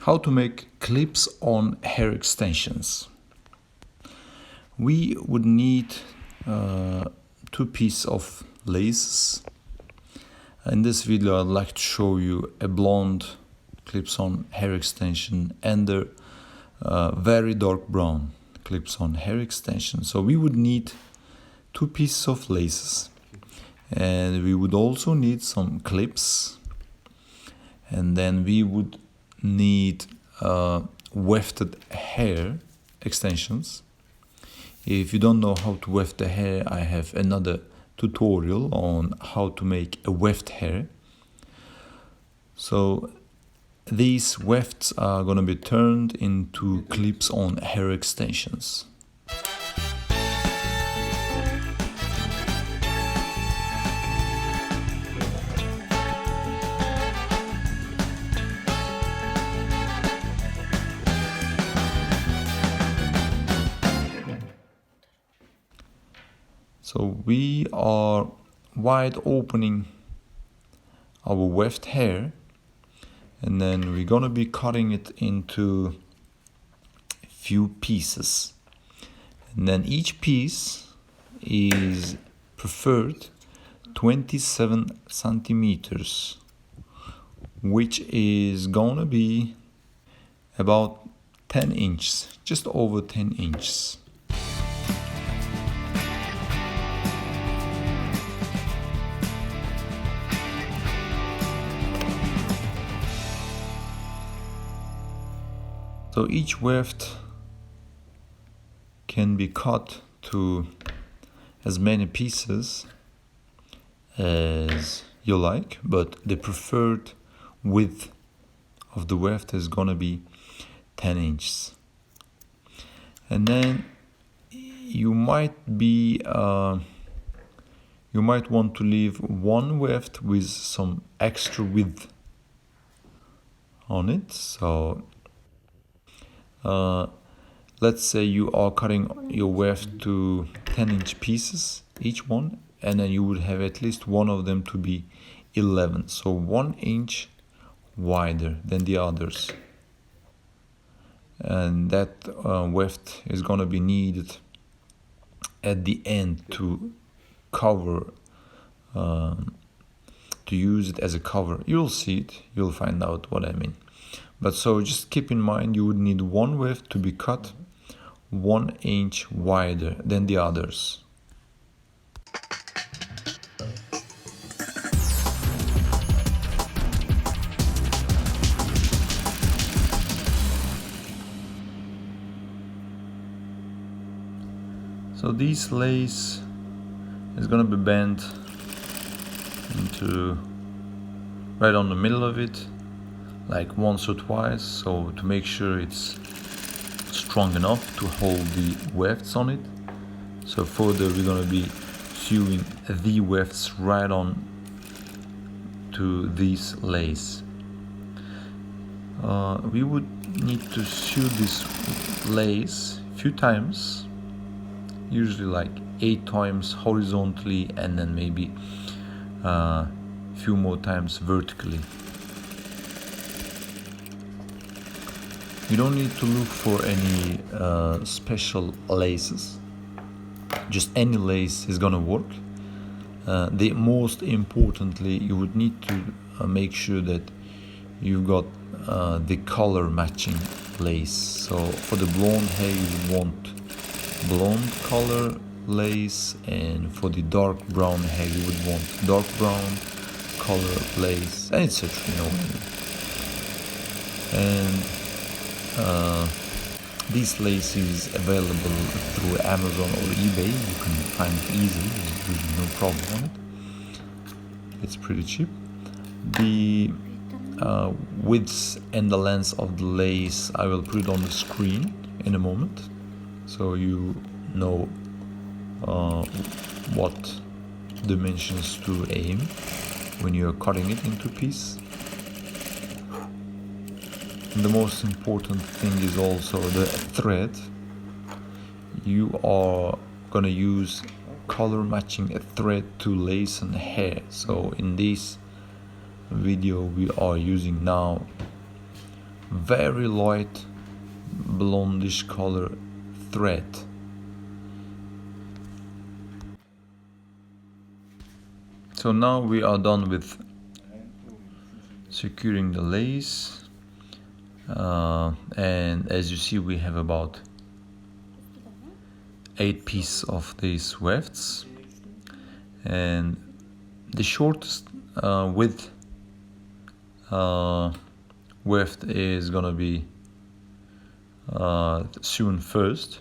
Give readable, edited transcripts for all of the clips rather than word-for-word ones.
How to make clips on hair extensions. We would need two pieces of laces. In this video I'd like to show you a blonde clips on hair extension and a very dark brown clips on hair extension. So we would need two pieces of laces, and we would also need some clips, and then we would need wefted hair extensions. If you don't know how to weft the hair, I have another tutorial on how to make a weft hair. So these wefts are going to be turned into clips on hair extensions. So we are wide opening our weft hair, and then we're gonna be cutting it into a few pieces, and then each piece is preferred 27 centimeters, which is gonna be about 10 inches, just over 10 inches. So each weft can be cut to as many pieces as you like, but the preferred width of the weft is gonna be 10 inches. And then you might want to leave one weft with some extra width on it. So let's say you are cutting your weft to 10-inch pieces each one, and then you would have at least one of them to be 11, so 1 inch wider than the others, and that weft is going to be needed at the end to cover, to use it as a cover. You'll see it, you'll find out what I mean. But so just keep in mind, you would need one weft to be cut 1 inch wider than the others. So this lace is going to be bent into right on the middle of it, like once or twice, so to make sure it's strong enough to hold the wefts on it. So further we're going to be sewing the wefts right on to this lace. We would need to sew this lace a few times, usually like 8 times horizontally, and then maybe a few more times vertically. You don't need to look for any special laces. Just any lace is gonna work. The most importantly, you would need to make sure that you've got the color matching lace. So for the blonde hair, you would want blonde color lace, and for the dark brown hair, you would want dark brown color lace, and etc. And this lace is available through Amazon or eBay. You can find it easily, there's really no problem on it. It's pretty cheap. The width and the length of the lace I will put it on the screen in a moment, so you know what dimensions to aim when you are cutting it into pieces. The most important thing is also the thread. You are gonna use color matching thread to lace and hair. So in this video we are using now very light blondish color thread. So now we are done with securing the lace, and as you see we have about 8 pieces of these wefts, and the shortest width weft is gonna be sewn first,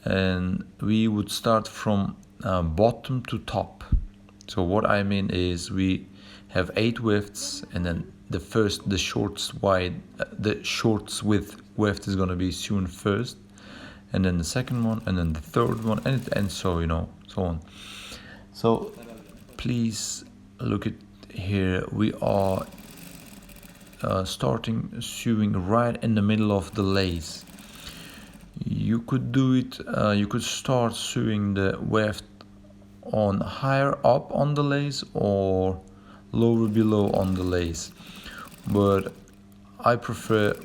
and we would start from bottom to top. So what I mean is we have 8 wefts, and then the shortest width weft is gonna be sewn first, and then the second one, and then the third one, and so so on. So please look at here. We are starting sewing right in the middle of the lace. You could do it. You could start sewing the weft on higher up on the lace or lower below on the lace, but I prefer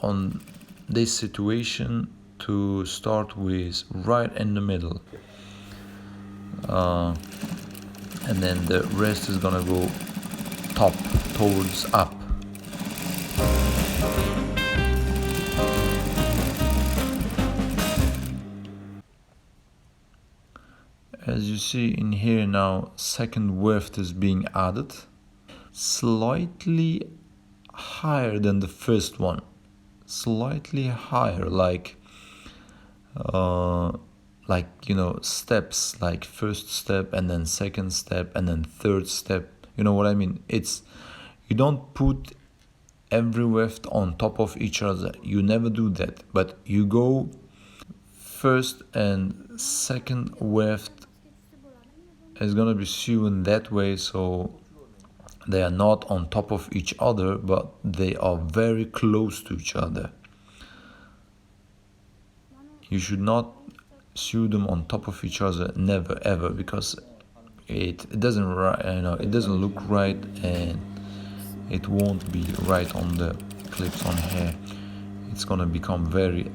on this situation to start with right in the middle, and then the rest is gonna go top towards up. As you see in here now, second weft is being added, slightly higher than the first one, slightly higher, like steps, like first step and then second step and then third step. You know what I mean? It's, you don't put every weft on top of each other, you never do that, but you go first and second weft is gonna be sewn that way, so they are not on top of each other, but they are very close to each other. You should not sew them on top of each other, never ever, because it doesn't it doesn't look right, and it won't be right on the clips on hair. It's gonna become very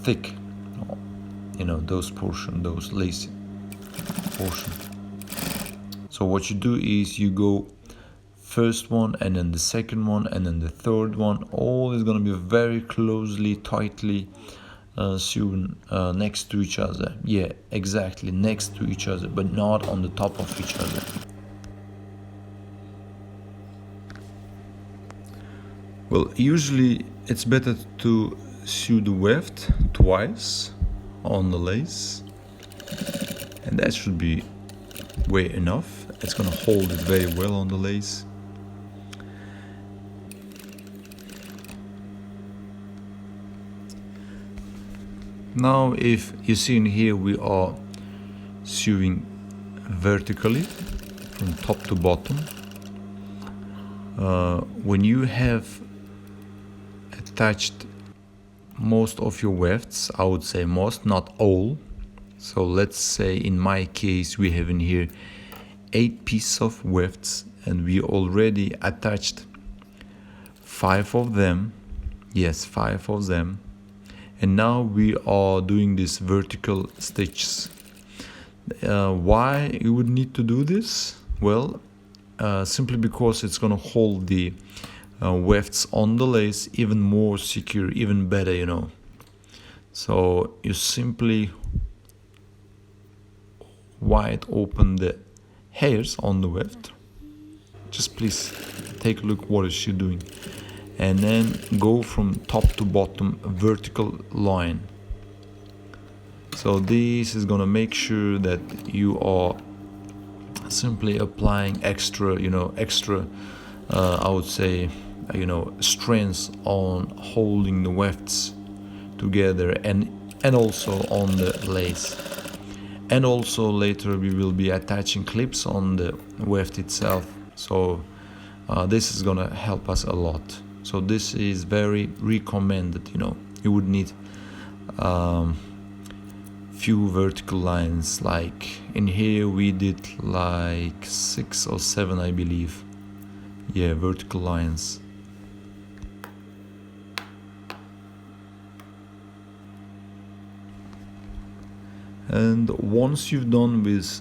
thick, those lace portion. So what you do is you go first one, and then the second one, and then the third one. All is gonna be very closely, tightly sewn next to each other. Yeah, exactly, next to each other, but not on the top of each other. Well, usually it's better to sew the weft twice on the lace, and that should be way enough. It's gonna hold it very well on the lace. Now, if you see in here, we are sewing vertically from top to bottom. When you have attached most of your wefts, I would say most, not all. So let's say in my case we have in here 8 pieces of wefts, and we already attached 5 of them. Yes, 5 of them. And now we are doing these vertical stitches. Why you would need to do this? Well, simply because it's gonna hold the wefts on the lace even more secure, even better, So you simply wide open the hairs on the weft. Just please take a look what is she doing, and then go from top to bottom vertical line. So this is gonna make sure that you are simply applying extra I would say strength on holding the wefts together, and also on the lace. And also later we will be attaching clips on the weft itself, so this is gonna help us a lot. So this is very recommended. You would need few vertical lines, like in here we did like 6 or 7, I believe. Yeah, vertical lines. And once you've done with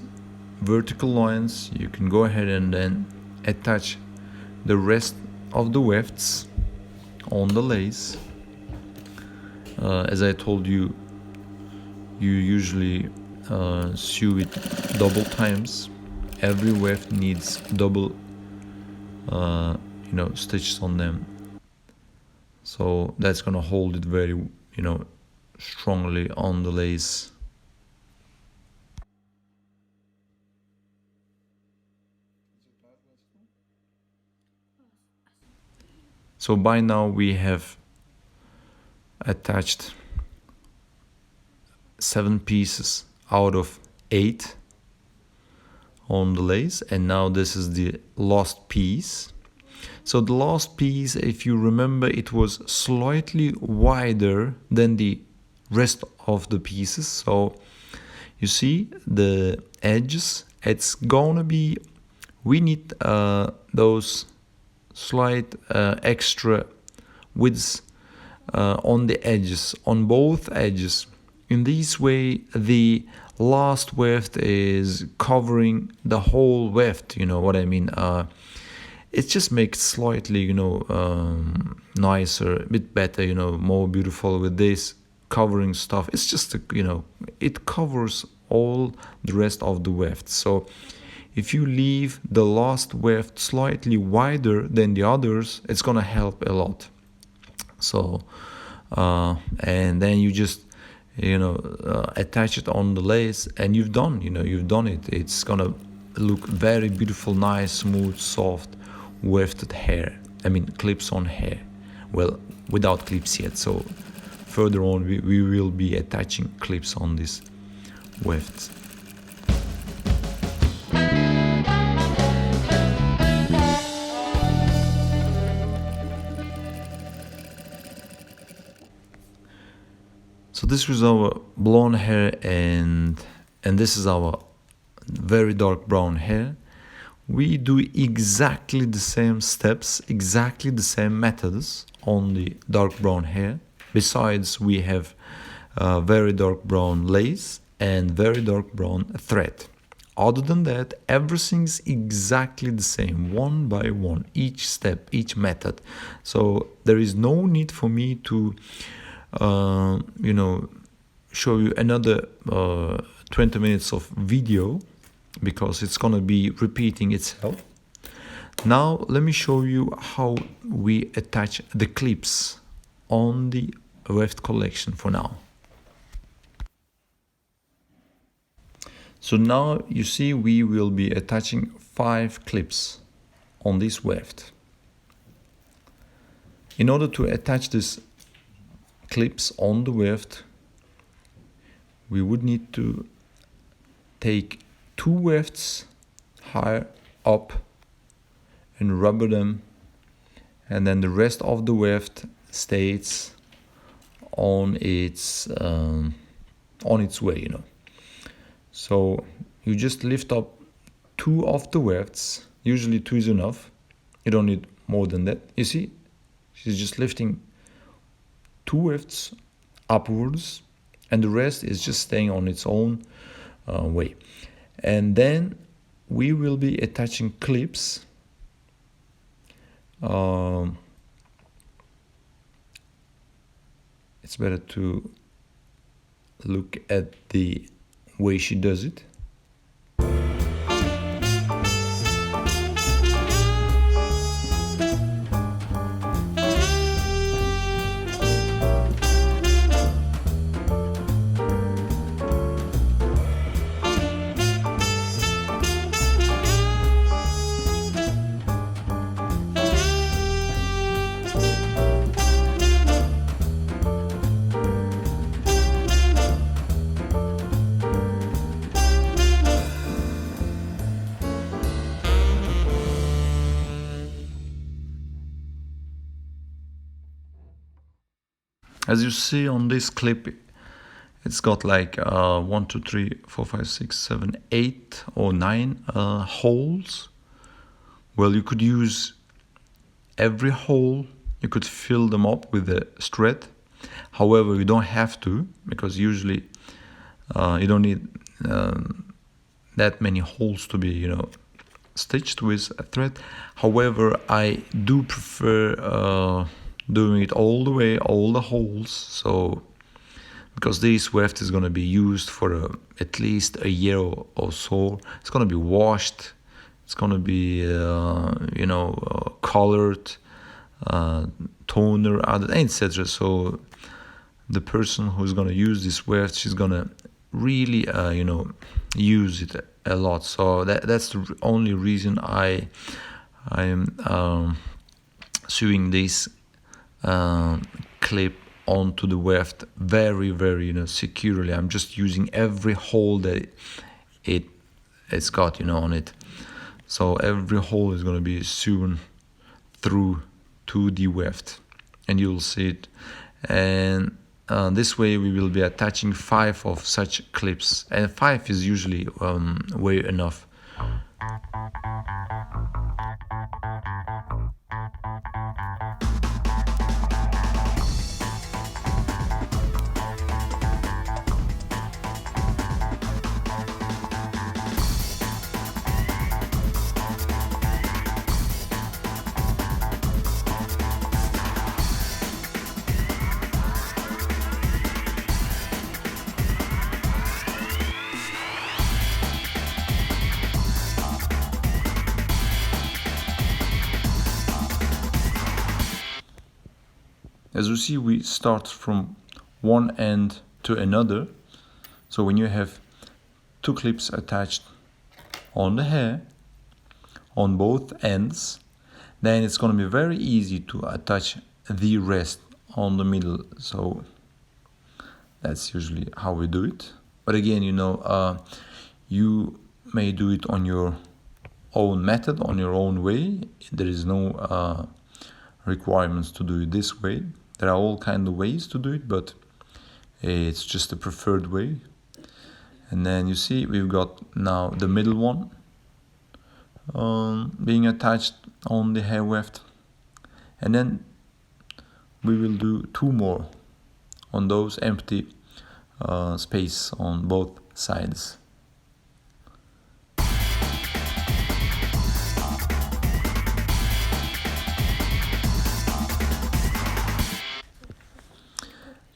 vertical lines, you can go ahead and then attach the rest of the wefts on the lace. As I told you, you usually sew it double times. Every weft needs double stitches on them, so that's gonna hold it very strongly on the lace. So by now we have attached 7 pieces out of 8 on the lace, and now this is the last piece. So the last piece, if you remember, it was slightly wider than the rest of the pieces. So you see the edges, it's gonna be, we need those slight extra widths on the edges, on both edges. In this way, the last weft is covering the whole weft, you know what I mean. It just makes slightly, nicer, a bit better, more beautiful with this covering stuff. It's just, it covers all the rest of the weft. So if you leave the last weft slightly wider than the others, it's gonna help a lot. So, and then you just, attach it on the lace, and you've done it. It's gonna look very beautiful, nice, smooth, soft, wefted hair. I mean, clips-on hair. Well, without clips yet. So further on, we will be attaching clips on this weft. So this was our blonde hair, and this is our very dark brown hair. We do exactly the same steps, exactly the same methods on the dark brown hair. Besides, we have very dark brown lace and very dark brown thread. Other than that, everything's exactly the same, one by one, each step, each method. So there is no need for me to show you another 20 minutes of video, because it's gonna be repeating itself. Now let me show you how we attach the clips on the weft collection for now. So now you see we will be attaching 5 clips on this weft. In order to attach this clips on the weft, we would need to take 2 wefts higher up and rubber them, and then the rest of the weft stays on its way, So you just lift up 2 of the wefts. Usually 2 is enough. You don't need more than that. You see, she's just lifting 2 wefts upwards, and the rest is just staying on its own way. And then we will be attaching clips. It's better to look at the way she does it. As you see on this clip, it's got like 1, 2, 3, 4, 5, 6, 7, 8 or 9 holes. Well, you could use every hole, you could fill them up with a thread. However, you don't have to, because usually You don't need that many holes to be, stitched with a thread. However, I do prefer doing it all the way, all the holes, so because this weft is going to be used for at least a year or so. It's going to be washed, it's going to be colored, toner, etc. So the person who's going to use this weft, she's going to really use it a lot. So that's the only reason I am sewing this clip onto the weft very, very securely. I'm just using every hole that it's got on it. So every hole is going to be sewn through to the weft, and you'll see it. And this way we will be attaching 5 of such clips, and 5 is usually way enough. As you see, we start from one end to another. So when you have 2 clips attached on the hair, on both ends, then it's going to be very easy to attach the rest on the middle. So that's usually how we do it. But again, you may do it on your own method, on your own way. There is no requirements to do it this way. There are all kinds of ways to do it, but it's just a preferred way. And then you see we've got now the middle one being attached on the hair weft, and then we will do 2 more on those empty space on both sides.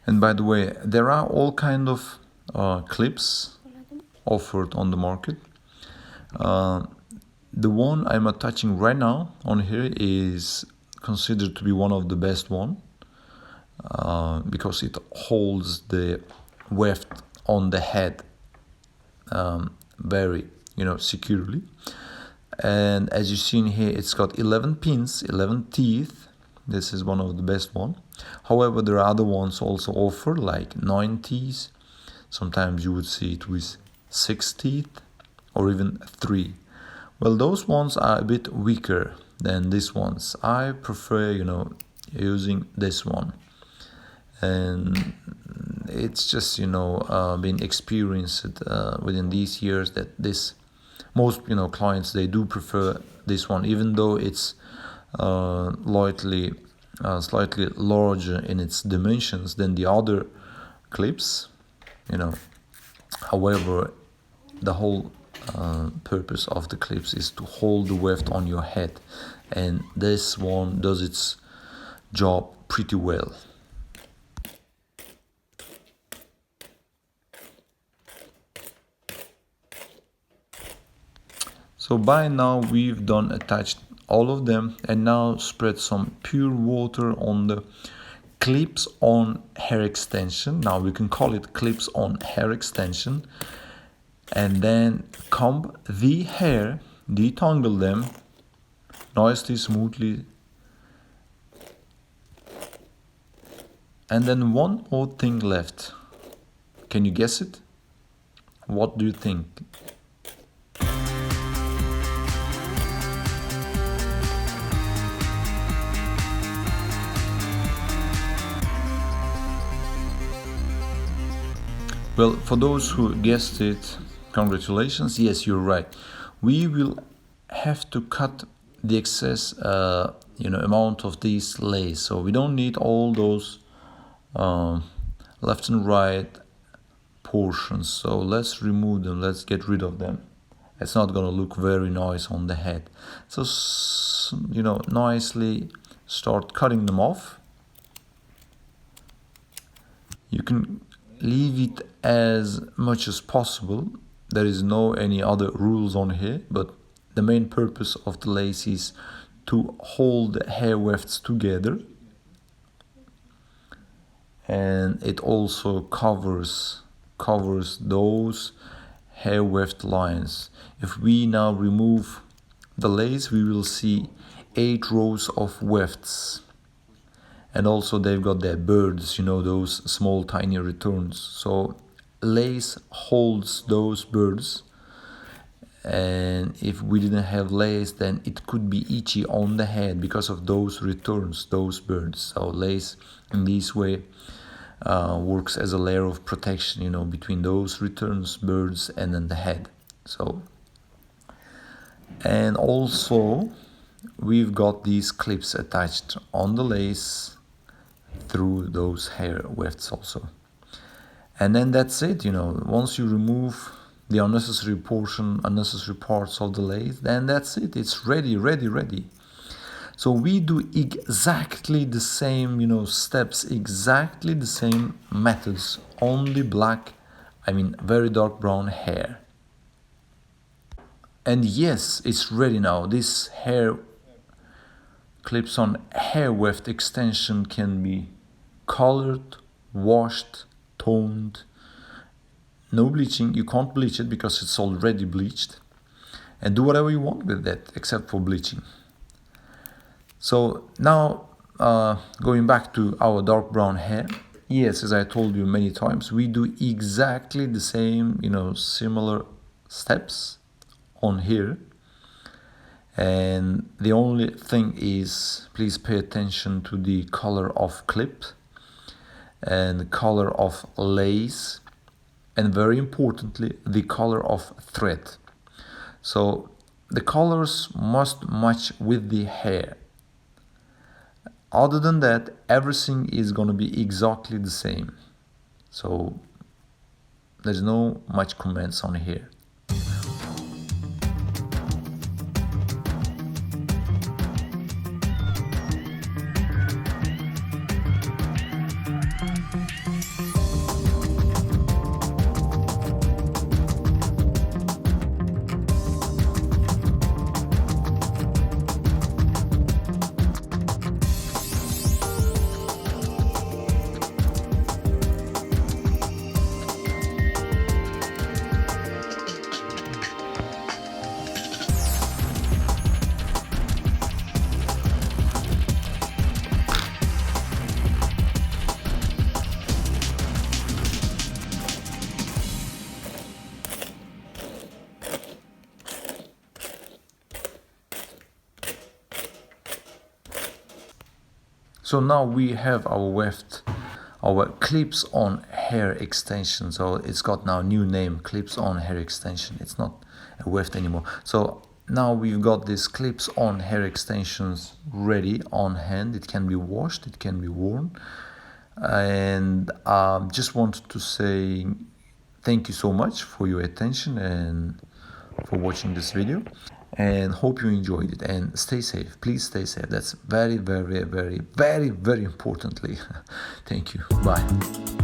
And by the way, there are all kind of clips offered on the market. The one I'm attaching right now on here is considered to be one of the best one, because it holds the weft on the head very securely. And as you see in here, it's got 11 pins, 11 teeth. This is one of the best one. However, there are other ones also offered, like 9 teeth. Sometimes you would see it with 6 teeth or even 3. Well, those ones are a bit weaker than these ones. I prefer, using this one. And it's just, been experienced within these years that most, clients, they do prefer this one, even though it's slightly larger in its dimensions than the other clips. However, the whole purpose of the clips is to hold the weft on your head, and this one does its job pretty well. So by now we've done attached all of them, and now spread some pure water on the clips on hair extension. Now we can call it clips on hair extension, and then comb the hair, detangle them nicely, smoothly. And then one more thing left. Can you guess it? What do you think? Well, for those who guessed it, congratulations. Yes, you're right. We will have to cut the excess, amount of this lace. So we don't need all those left and right portions. So let's remove them, let's get rid of them. It's not gonna look very nice on the head. So, nicely start cutting them off. You can leave it as much as possible. There is no any other rules on here, but the main purpose of the lace is to hold the hair wefts together, and it also covers those hair weft lines. If we now remove the lace, we will see 8 rows of wefts, and also they've got their birds, those small tiny returns. So lace holds those birds, and if we didn't have lace, then it could be itchy on the head because of those returns, those birds. So lace in this way works as a layer of protection, between those returns, birds, and then the head. So, and also we've got these clips attached on the lace through those hair wefts also. And then that's it. Once you remove the unnecessary parts of the lace, then that's it. It's ready. So we do exactly the same, steps, exactly the same methods on the black, very dark brown hair. And yes, it's ready now. This hair clips-on hair weft extension can be colored, washed, toned. No bleaching. You can't bleach it because it's already bleached, and do whatever you want with that except for bleaching. So now going back to our dark brown hair, yes, as I told you many times, we do exactly the same, similar steps on here. And the only thing is, please pay attention to the color of clip and the color of lace, and very importantly, the color of thread. So the colors must match with the hair. Other than that, everything is going to be exactly the same. So there's no much comments on here. So now we have our weft, our clips-on hair extension. So it's got now a new name, clips-on hair extension. It's not a weft anymore. So now we've got these clips-on hair extensions ready on hand. It can be washed, it can be worn. And just wanted to say thank you so much for your attention and for watching this video, and hope you enjoyed it, and stay safe. Please stay safe. That's very, very, very, very, very importantly. Thank you. Bye.